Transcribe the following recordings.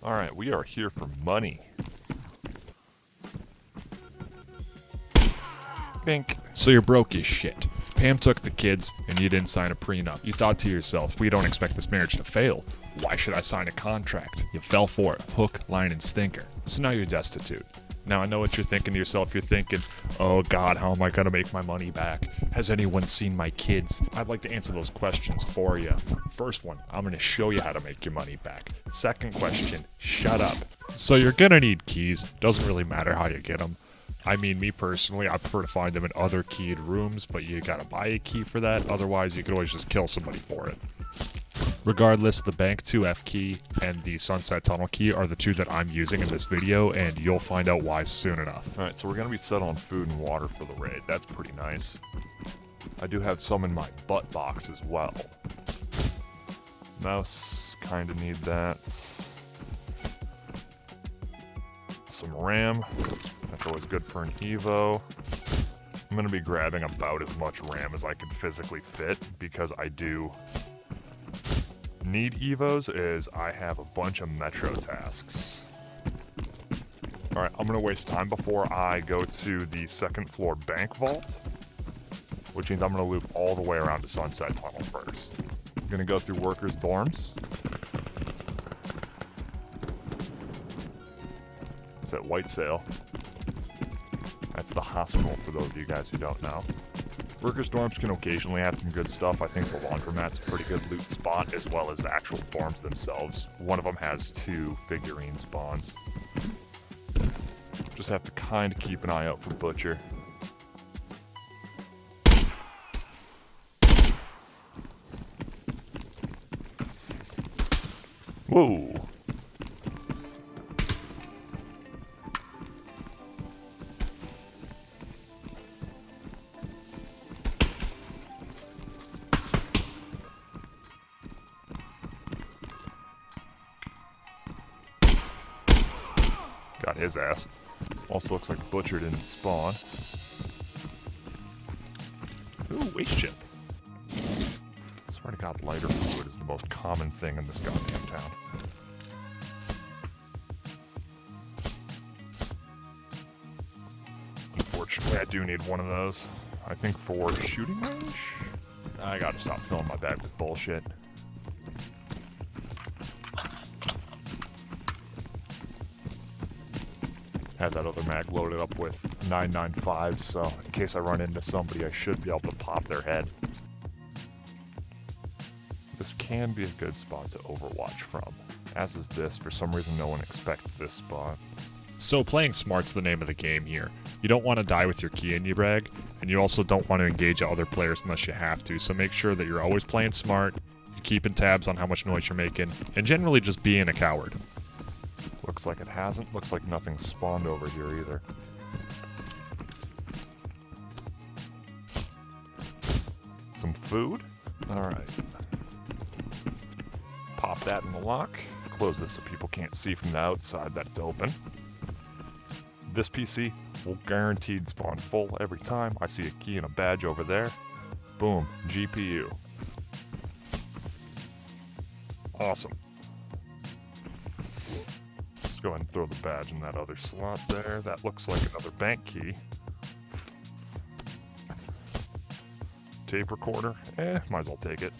Alright, we are here for money. Bink. So you're broke as shit. Pam took the kids, and you didn't sign a prenup. You thought to yourself, we don't expect this marriage to fail. Why should I sign a contract? You fell for it. Hook, line, and stinker. So now you're destitute. Now I know what you're thinking to yourself. You're thinking, oh God, how am I going to make my money back? Has anyone seen my kids? I'd like to answer those questions for you. First one, I'm going to show you how to make your money back. Second question, shut up. So you're going to need keys. Doesn't really matter how you get them. I mean, me personally, I prefer to find them in other keyed rooms, but you gotta buy a key for that. Otherwise, you could always just kill somebody for it. Regardless, the Bank 2F key and the Sunset Tunnel key are the two that I'm using in this video, and you'll find out why soon enough. Alright, so we're gonna be set on food and water for the raid. That's pretty nice. I do have some in my butt box as well. Mouse, kinda need that. Some RAM. That's always good for an Evo. I'm going to be grabbing about as much RAM as I can physically fit because I do need Evos as I have a bunch of Metro tasks. Alright, I'm going to waste time before I go to the second floor bank vault, which means I'm going to loop all the way around to Sunset Tunnel first. I'm going to go through workers' dorms. It's at White Sail. That's the hospital for those of you guys who don't know. Workers' dorms can occasionally have some good stuff. I think the laundromat's a pretty good loot spot, as well as the actual dorms themselves. One of them has 2 figurine spawns. Just have to kind of keep an eye out for Butcher. Whoa! Got his ass. Also looks like Butcher didn't spawn. Ooh, waste chip. Swear to God, lighter fluid is the most common thing in this goddamn town. Unfortunately, I do need one of those. I think for shooting range? I gotta stop filling my bag with bullshit. Have that other mag loaded up with 995, so in case I run into somebody, I should be able to pop their head. This can be a good spot to overwatch from, as is this. For some reason, no one expects this spot. So playing smart's the name of the game here. You don't want to die with your key in your bag, and you also don't want to engage other players unless you have to, so make sure that you're always playing smart, you're keeping tabs on how much noise you're making, and generally just being a coward. Looks like it hasn't. Looks like nothing's spawned over here either. Some food? Alright. Pop that in the lock. Close this so people can't see from the outside that it's open. This PC will guaranteed spawn full every time. I see a key and a badge over there. Boom. GPU. Awesome. Let's go ahead and throw the badge in that other slot there. That looks like another bank key. Tape recorder. Might as well take it.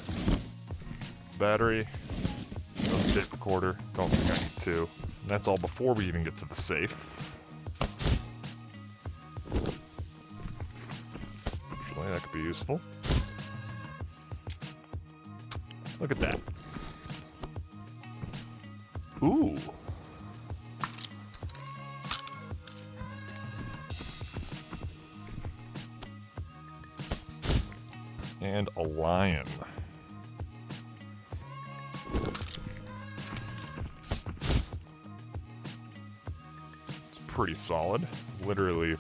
Battery. Another tape recorder. Don't think I need 2. And that's all before we even get to the safe. Actually, that could be useful. Look at that. Ooh. And a lion. It's pretty solid. Literally.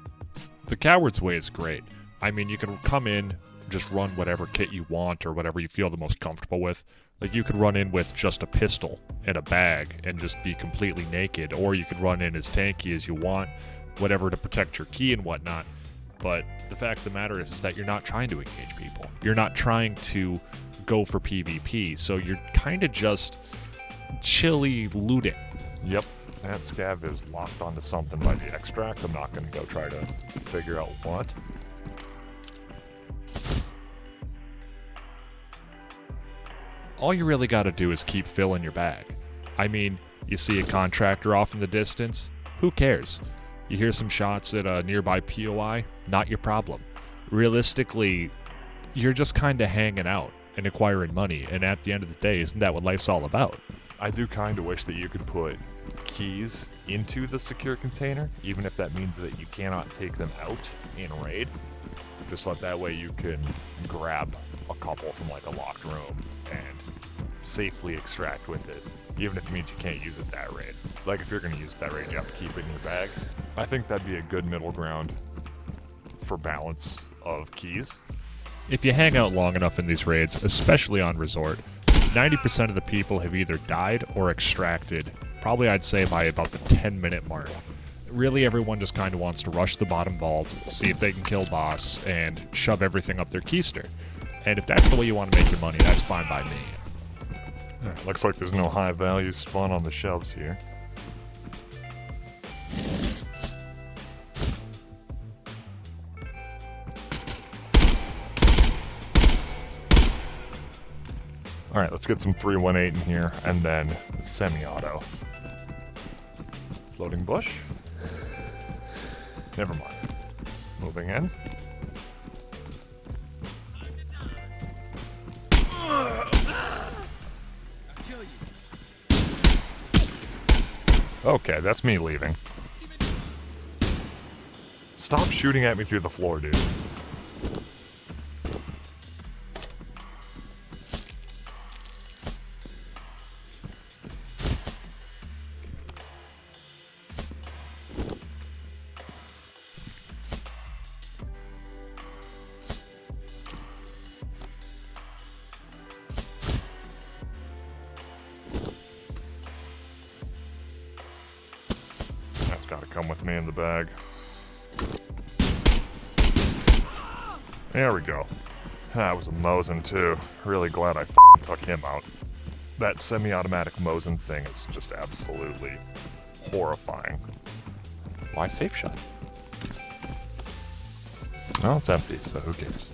The coward's way is great. I mean, you can come in, just run whatever kit you want or whatever you feel the most comfortable with. Like, you could run in with just a pistol and a bag and just be completely naked, or you could run in as tanky as you want, whatever to protect your key and whatnot. But the fact of the matter is that you're not trying to engage people. You're not trying to go for PvP, so you're kind of just chilly looting. Yep, that scav is locked onto something by the extract. I'm not going to go try to figure out what. All you really gotta do is keep filling your bag. I mean, you see a contractor off in the distance, who cares? You hear some shots at a nearby POI, not your problem. Realistically, you're just kinda hanging out and acquiring money, and at the end of the day, isn't that what life's all about? I do kind of wish that you could put keys into the secure container, even if that means that you cannot take them out in raid. Just so that way you can grab a couple from like a locked room and safely extract with it, even if it means you can't use it that raid. Like if you're going to use it that raid, you have to keep it in your bag. I think that'd be a good middle ground for balance of keys. If you hang out long enough in these raids, especially on resort, 90% of the people have either died or extracted, probably I'd say by about the 10-minute mark. Really, everyone just kind of wants to rush the bottom vault, see if they can kill boss, and shove everything up their keister. And if that's the way you want to make your money, that's fine by me. Alright, looks like there's no high value spawn on the shelves here. Alright, let's get some 318 in here, and then semi-auto. Floating bush? Never mind. Moving in. Okay, that's me leaving. Stop shooting at me through the floor, dude. That's gotta come with me in the bag. There we go. That was a Mosin too. Really glad I f***ing took him out. That semi-automatic Mosin thing is just absolutely horrifying. Why safe shot? Well, it's empty, so who cares?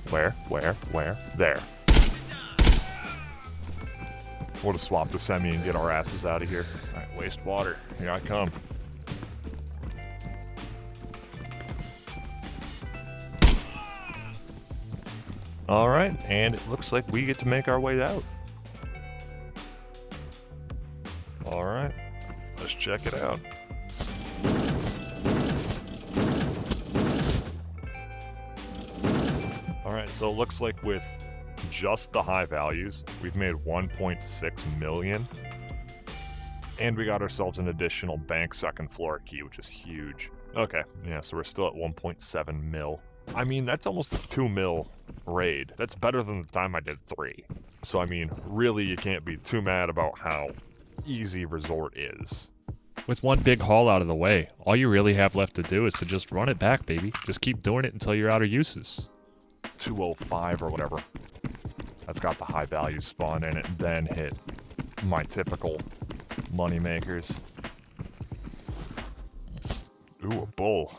Where? There. We'll just swap the semi and get our asses out of here. Alright, waste water. Here I come. Alright, and it looks like we get to make our way out. Alright, let's check it out. Alright, so it looks like with just the high values, we've made 1.6 million. And we got ourselves an additional bank second floor key, which is huge. Okay, yeah, so we're still at 1.7 mil. I mean, that's almost a 2 mil raid. That's better than the time I did 3. So, I mean, really, you can't be too mad about how easy Resort is. With one big haul out of the way, all you really have left to do is to just run it back, baby. Just keep doing it until you're out of uses. 205 or whatever. That's got the high value spawn in it, then hit my typical money makers. Ooh, a bull.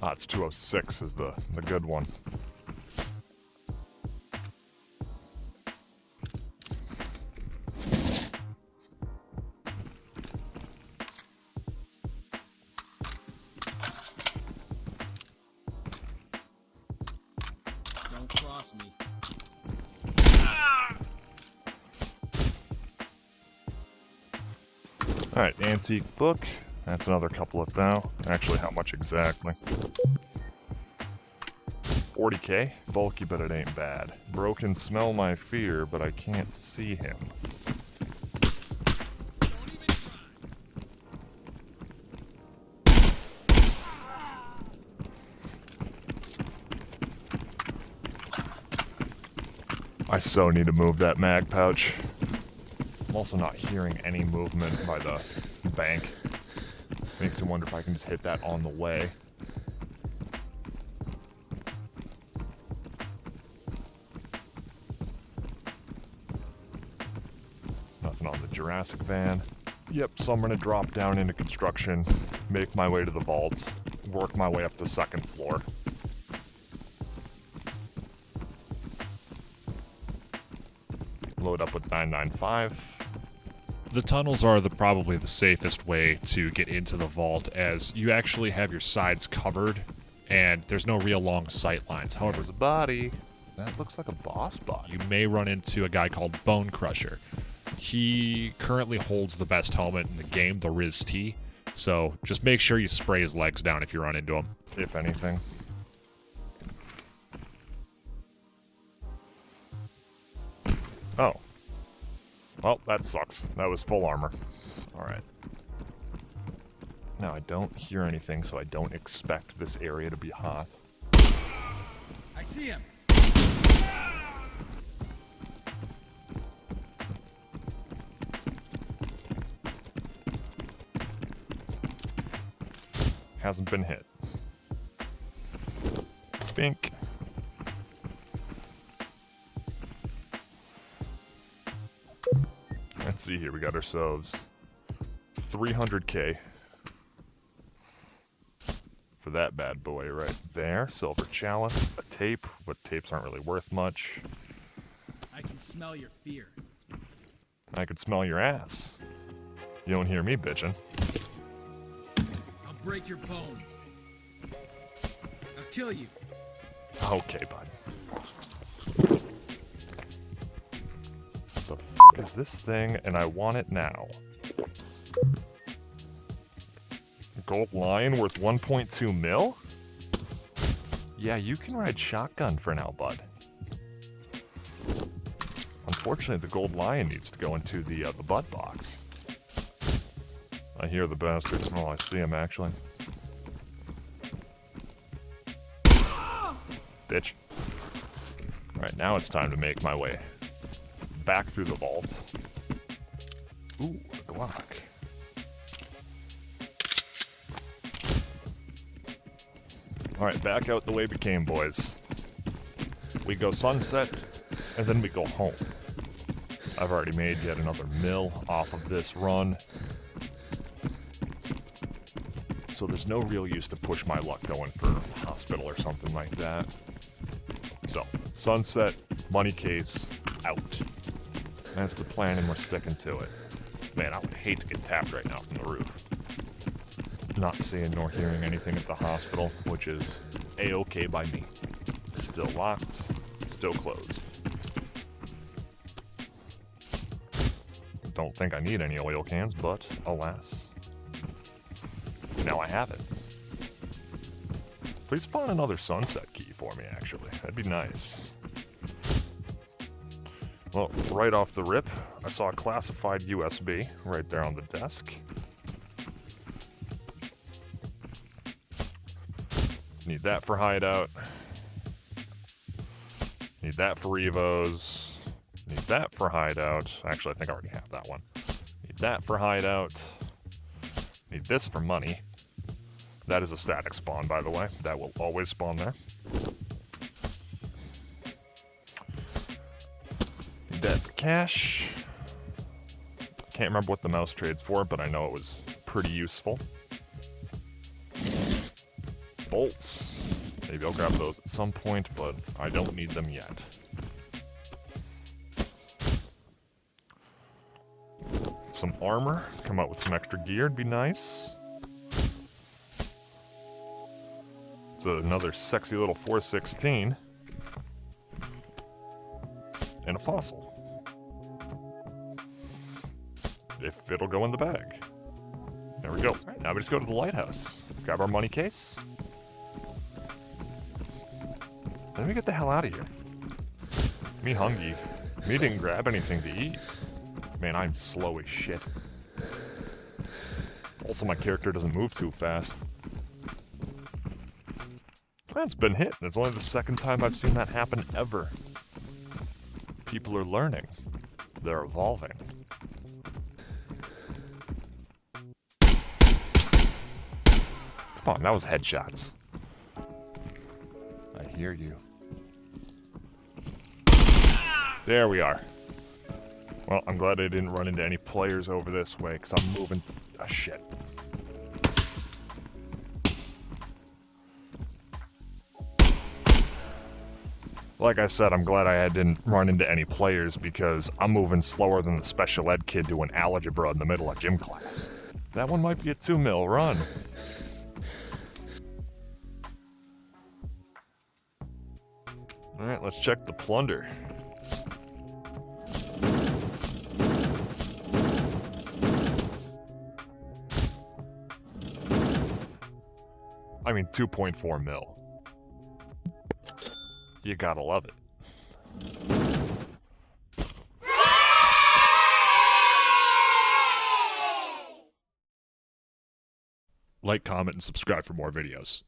Ah, it's 206 is the good one. Don't cross me. Alright, antique book. That's another couple of thou. Actually, how much exactly? 40k? Bulky, but it ain't bad. Bro can smell my fear, but I can't see him. I so need to move that mag pouch. I'm also not hearing any movement by the bank. Makes me wonder if I can just hit that on the way. nothing on the Jurassic van. Yep, so I'm gonna drop down into construction, make my way to the vaults, work my way up to 2nd floor. Load up with 995. The tunnels are probably the safest way to get into the vault, as you actually have your sides covered and there's no real long sight lines. However, There's a body. That looks like a boss body. you may run into a guy called Bone Crusher. He currently holds the best helmet in the game, the Riz T. So just make sure you spray his legs down if you run into him. If anything. Oh. Well, that sucks. That was full armor. Alright. Now, I don't hear anything, so I don't expect this area to be hot. I see him. Hasn't been hit. Bink. Let's see here. We got ourselves 300K for that bad boy right there. Silver chalice, a tape, but tapes aren't really worth much. I can smell your fear. I could smell your ass. You don't hear me bitching. I'll break your bones. I'll kill you. Okay, bud. The f is this thing? And I want it now. Gold lion worth 1.2 mil? Yeah, you can ride shotgun for now, bud. Unfortunately, the gold lion needs to go into the bud box. I hear the bastards. Oh, I see him actually. Bitch. Alright, now it's time to make my way back through the vault. Ooh, a Glock. Alright, back out the way we came, boys. We go sunset, and then we go home. I've already made yet another mill off of this run. So there's no real use to push my luck going for a hospital or something like that. So, sunset, money case, out. That's the plan, and we're sticking to it. Man, I would hate to get tapped right now from the roof. Not seeing nor hearing anything at the hospital, which is A-okay by me. Still locked, still closed. Don't think I need any oil cans, but alas. Now I have it. Please spawn another sunset key for me, actually. That'd be nice. Well, right off the rip, I saw a classified USB right there on the desk. Need that for hideout. Need that for Evos. Need that for hideout. Actually, I think I already have that one. Need that for hideout. Need this for money. That is a static spawn, by the way. That will always spawn there. Need that for cash. Can't remember what the mouse trades for, but I know it was pretty useful. Bolts. Maybe I'll grab those at some point, but I don't need them yet. Some armor. Come out with some extra gear. It'd be nice. It's another sexy little 416. And a fossil. If it'll go in the bag. There we go. Alright, now we just go to the lighthouse. Grab our money case. Then we get the hell out of here. Me hungry. Me didn't grab anything to eat. Man, I'm slow as shit. Also, my character doesn't move too fast. It's been hit. It's only the second time I've seen that happen ever. People are learning. They're evolving. Come on, that was headshots. I hear you. There we are. Well, I'm glad I didn't run into any players over this way, because I'm moving... Ah, shit. Like I said, I'm glad I didn't run into any players, because I'm moving slower than the special ed kid doing algebra in the middle of gym class. That one might be a 2 mil run. Alright, let's check the plunder. I mean, 2.4 mil. You gotta love it. Like, comment, and subscribe for more videos.